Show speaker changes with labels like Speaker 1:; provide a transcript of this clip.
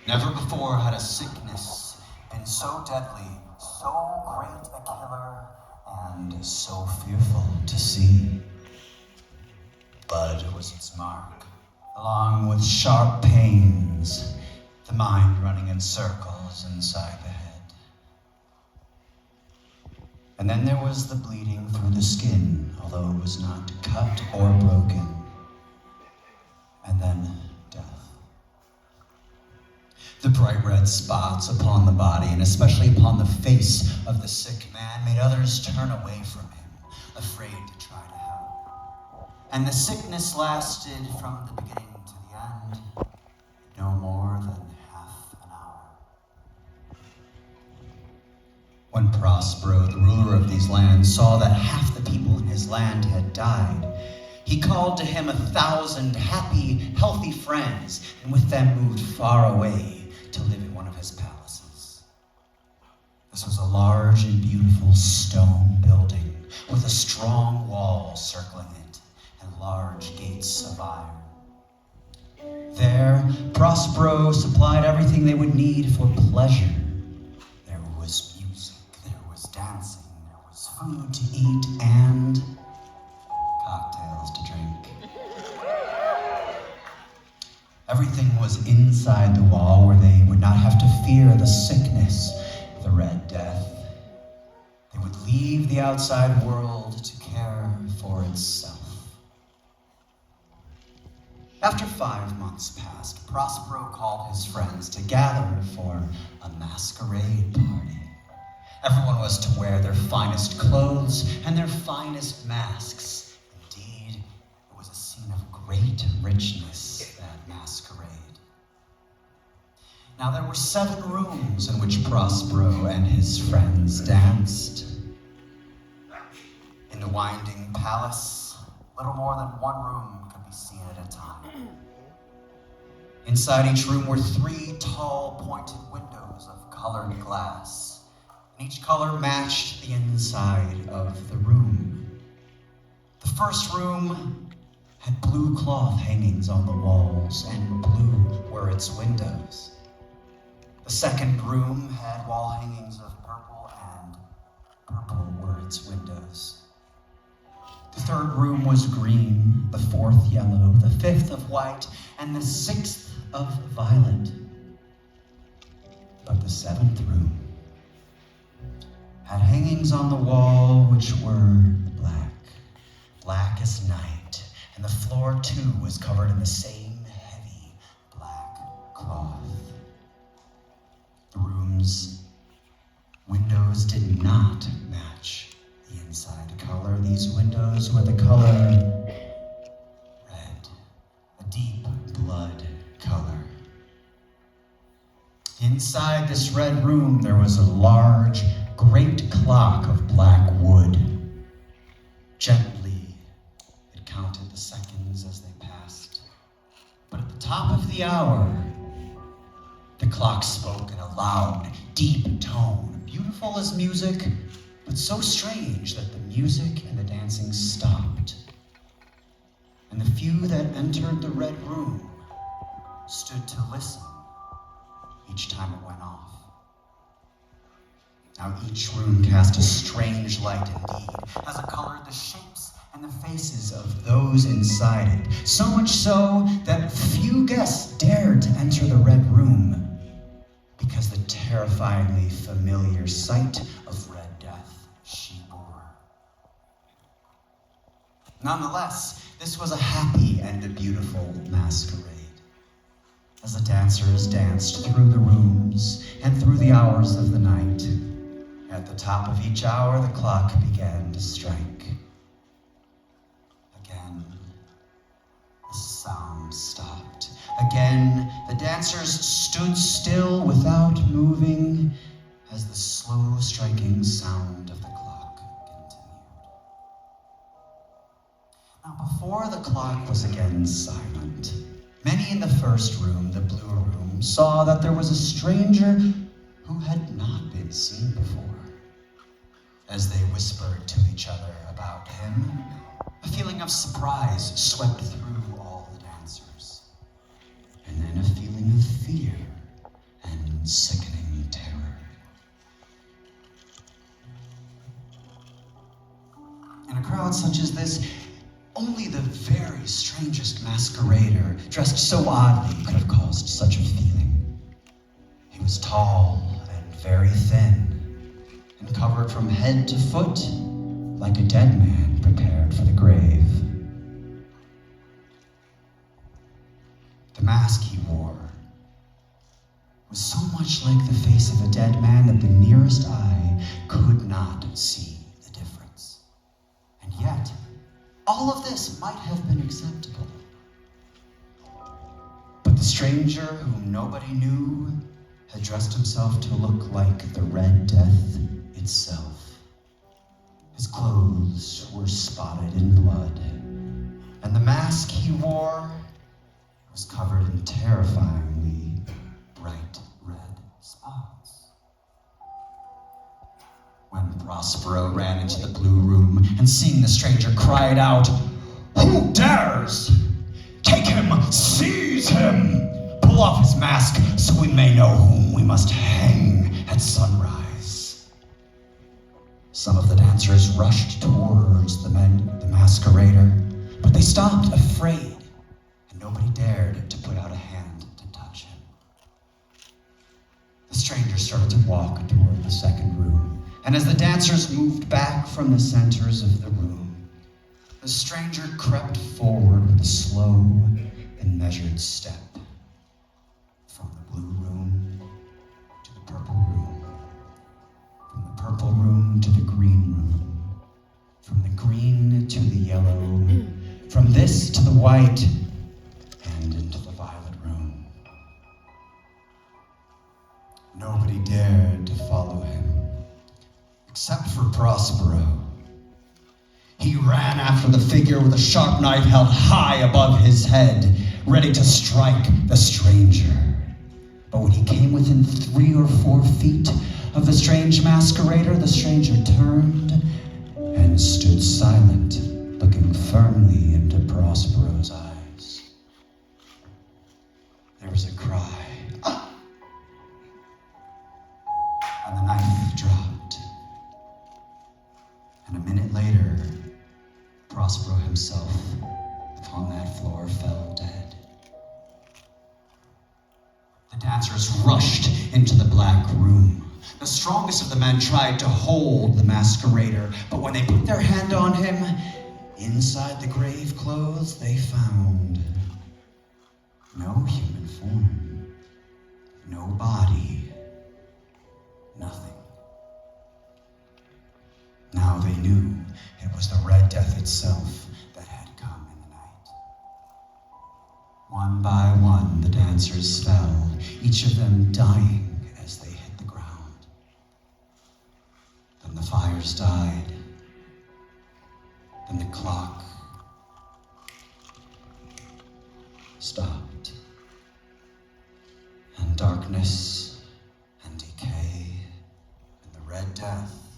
Speaker 1: Never before had a sickness been so deadly, so great a killer, and so fearful to see. Blood was its mark, along with sharp pains, the mind running in circles inside the head. And then there was the bleeding through the skin, although it was not cut or broken. And then death. The bright red spots upon the body, and especially upon the face of the sick man, made others turn away from him, afraid to try to help. And the sickness lasted from the beginning to the end, no more than half an hour. When Prospero, the ruler of these lands, saw that half the people in his land had died, he called to him 1,000 happy, healthy friends, and with them moved far away to live in one of his palaces. This was a large and beautiful stone building with a strong wall circling it and large gates of iron. There, Prospero supplied everything they would need for pleasure. There was music, there was dancing, there was food to eat, and cocktails to drink. Everything was inside the wall where they would not have to fear the sickness, the Red Death. They would leave the outside world to care for itself. After 5 months passed, Prospero called his friends to gather for a masquerade party. Everyone was to wear their finest clothes and their finest masks. Indeed, it was a scene of great richness, that masquerade. Now there were 7 rooms in which Prospero and his friends danced. In the winding palace, little more than 1 room could be seen at a time. Inside each room were 3 tall, pointed windows of colored glass. Each color matched the inside of the room. The first room had blue cloth hangings on the walls, and blue were its windows. The second room had wall hangings of purple, and purple were its windows. The third room was green, the fourth yellow, the fifth of white, and the sixth of violet. But the seventh room had hangings on the wall which were black as night, and the floor too was covered in the same heavy black cloth. The room's windows did not match the inside color. These windows were the color red, a deep blood color. Inside this red room there was a large, great clock of black wood. Gently, it counted the seconds as they passed. But at the top of the hour, the clock spoke in a loud, deep tone, beautiful as music, but so strange that the music and the dancing stopped. And the few that entered the red room stood to listen each time it went off. Now each room cast a strange light indeed, as it colored the shapes and the faces of those inside it, so much so that few guests dared to enter the red room, because the terrifyingly familiar sight of Red Death she bore. Nonetheless, this was a happy and a beautiful masquerade. As the dancers danced through the rooms and through the hours of the night, at the top of each hour the clock began to strike. Again, the sound stopped. Again, the dancers stood still without moving as the slow striking sound of the clock continued. Now, before the clock was again silent, many in the first room, the blue room, saw that there was a stranger who had not been seen before. As they whispered to each other about him, a feeling of surprise swept through all the dancers. And then a feeling of fear sickening terror. In a crowd such as this, only the very strangest masquerader, dressed so oddly, could have caused such a feeling. He was tall and very thin, and covered from head to foot like a dead man prepared for the grave. The mask he wore was so much like the face of a dead man that the nearest eye could not see the difference. And yet, all of this might have been acceptable. But the stranger, whom nobody knew, had dressed himself to look like the Red Death itself. His clothes were spotted in blood, and the mask he wore was covered in terrifyingly bright red spots. When Prospero ran into the blue room and seeing the stranger cried out, "Who dares? Take him, seize him! Pull off his mask so we may know whom we must hang at sunrise." Some of the dancers rushed towards the masquerader, but they stopped afraid, and nobody dared to put out a hand to touch him. The stranger started to walk toward the second room, and as the dancers moved back from the centers of the room, the stranger crept forward with a slow and measured step from the blue room to the purple room, from the purple room to the green room, from the green to the yellow, from this to the white, and into the violet room. Nobody dared to follow him, except for Prospero. He ran after the figure with a sharp knife held high above his head, ready to strike the stranger. But when he came within 3 or 4 feet of the strange masquerader, the stranger turned and stood silent, looking firmly into Prospero's eyes. There was a cry, and the knife dropped. And a minute later, Prospero himself, upon that floor, fell dead. The dancers rushed into the black room. The strongest of the men tried to hold the masquerader, but when they put their hand on him, inside the grave clothes they found no human form, no body, nothing. Now they knew it was the Red Death itself that had come in the night. One by one, the dancers fell, each of them dying as they hit the ground. Then the fires died. Then the clock stopped. And darkness and decay and the Red Death